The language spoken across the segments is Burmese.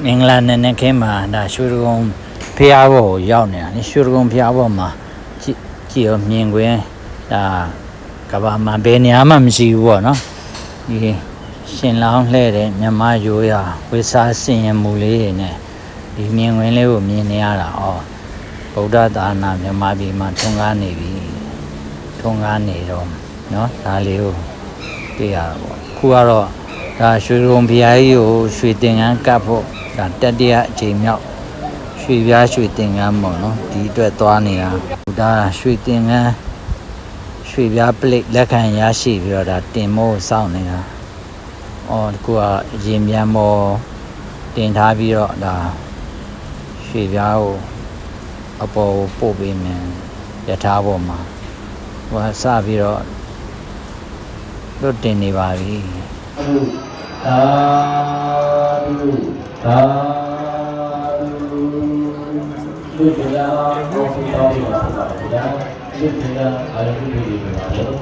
မင်္ဂလာနဲ့ခင်းမှာဒါရွှေကုန်းဖျားဘော်ကိုရောက်နေတာလေရွှေကုန်းဖျားဘော်မှာကြည့်ရမြင်ကွင်းဒါကဘာမှာဘယ်နေရာမှမရှိဘူးပေါ့နော်ဒီရှင်လောင်းလှဲ့တဲ့မြမရိုးရဝိစာစင်ရမူလေးတွေနဲ့ဒီမြင်ကွင်းလေးကိုမြင်နေရတာဩဗုဒ္ဓသာနာမြန်မာပြည်မှာထွန်းကားနေပြီထွန်းကားနေတော့နော်ဒါလေးကိုတွေ့ရတာပေါ့ခုကတော့ဒါရွှေကုန်းဖျားကြီးကိုရွှေတင်ကန်းကပ်ဖို့ဒါတတိယအချိန်မြောက်ရွှေပြားရွှေတင်ကန်းပေါ့နော်ဒီအတွက်သွားနေတာဒါရွှေတင်ကန်းရွှေပြားပလိတ်လက်ခံရရှိပြီးတော့ဒါတင်မို့စောင့်နေတာအော်ဒီကူကအရင်မြန်မော်တင်ထားပြီးတော့ဒါရွှေပြားကိုအပေါ်ကိုပို့ပေးမယ်ရထားပေါ်မှာဟိုစပြီးတော့လွတ်တင်နေပါပြီသာဓုသာဓုလူတရားဘုရားတော်ပါပါဗျာလူတရားအာရုံပြုနေပါတော့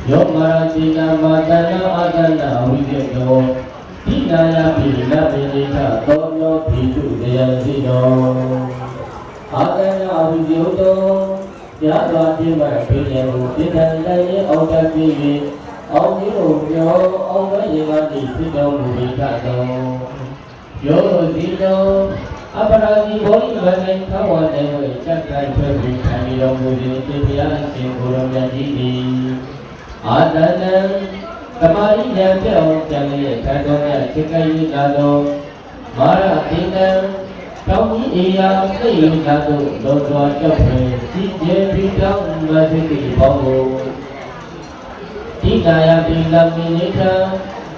ယောမာတိနာမတနာအာဒနာဝိကေတောဒီနာယပိနပိနိသသောယောပိတုတရားစီတော်အာဒနာဝိကေတောရသောတိမပိယကိုတိတန်လည်းအောက်တပိအောင်ဒီလိုပြောအောင်လည်းရေကတိဖြစ်တော်မူပြီးတော့ယောတိတော်အပရာဇီဘောဓိဝေသဝတေဝေစက္ကိုင်ဖွဲ့ပြီးခံပြီးတော်မူသည်တိပယရှင်ကိုရောမြတ်ကြီးသည်အာတနံသမာရိယံပြောင်းကြံရဲ့ခံတော်မြတ်စိတ်ကြည်သာတော်မာရတိနံတောင်းဤရာသိယသာတို့လောစွာကြောက်ဖွယ်စီကျေပြီးတောင်းမသိတိဘောကိုဒီကာယပိလမိနိထံ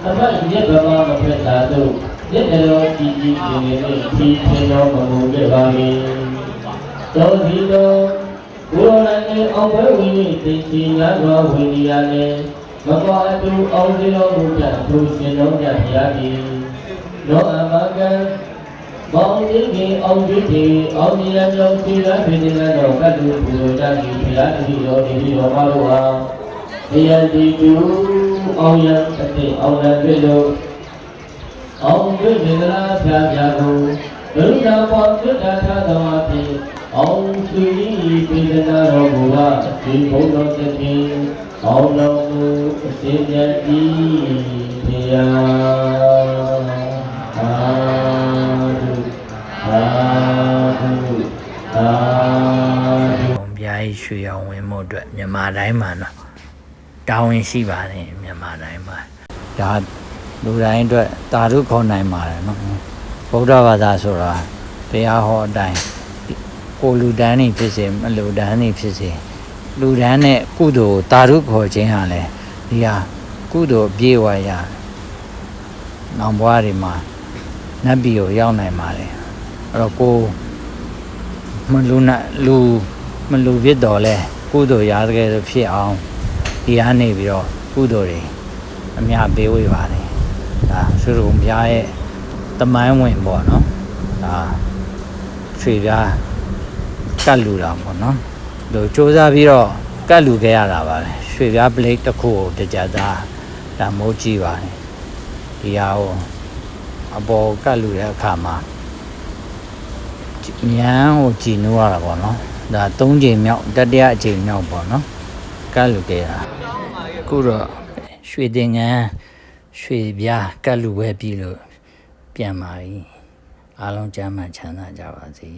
အမတ်မြတ်ဗမာမဖက်သာတို့မြတ်တော်ကြည်ကြည်ပြင်းပြင်းနဲ့ဖြည်းဖြည်းတော်မမူခဲ့ပါ၏တောဒီတော်ဘုရားနဲ့အောင်ဘဲဝိနည်းသိချင်ရသောဝိနည်းရနဲ့မကွာအတူအောင်စီတော်မူတတ်သူရှင်တော်မြတ်ဘုရားသည်လောအမကံဘောင်းဒီကေအောင်ဒီတေအောင်ဒီရကြောင့်သီလဖိနေတော်ကတ်လူပူဇော်တတ်ပြီးဘုရားတတိတော်ဒီတော်မှာလို့ဟာတရားတိတူအောင်ရအတိအောင်ရပြလို့အောင်ပြည့်နေလားဖြာဖြာကိုဒုက္ခပေါ်ပြတ်တာသောအဖြစ်အောင်သူကြီးပိဒနာတော်မူပါဒီဘုံတော်တည်းအောင်တော်မူအရှင်မြတ်ကြီးဘုရားသာဓုသာဓုသာဓုဘုရားရွှေအောင်ဝင်မှုအတွက်မြန်မာတိုင်းမှာနော်တာဝန်ရှိပါတယ်မြန်မာတိုင်းမှာဒါလူတိုင်းအတွက်တာရုခေါ်နိုင်ပါတယ်နော်ဗုဒ္ဓဘာသာဆိုတာတရားဟောအတိုင်းကိုလူတန်းနေဖြစ်စေမလူတန်းနေဖြစ်စေလူတန်းနဲ့ကုသိုလ်တာရုခေါ်ခြင်းဟာလေဒီဟာကုသိုလ်ပြေဝရနောင်ဘွားတွေမှာနတ်ပြည်ကိုရောက်နိုင်ပါတယ်အဲ့တော့ကိုမလူဖြစ်တော်လဲကုသိုလ်ရတဲ့ဆိုဖြစ်အောင်ဒီဟာနေပြီးတော့ကုသိုလ်တွေအများပေးဝေးပါတယ်ဒါရွှေကုန်းဘုရားရဲ့တမိုင်းဝင်ပေါ့နော်ဒါရွှေပြားကတ်လူတာပေါ့နော်တို့စ조사ပြီးတော့ကတ်လူခဲ့ရတာပါလေရွှေပြားပလိတ်တစ်ခုကိုတကြသားဒါမိုးကြည့်ပါတယ်ဒီဟာကိုအပေါ်ကတ်လူတဲ့အခါမှာဉာဏ်ကိုကြည်နူးရတာပေါ့နော်ဒါ၃ချိန်မြောက်တတိယအချိန်မြောက်ပေါ့နော်ကတ်လူခဲ့တာအခုတော့ရွှေတင်ငန်းရွှေပြားကတ်လူပဲပြီလို့ပြန်ပါပြီအားလုံးကျမ်းမှချမ်းသာကြပါစေ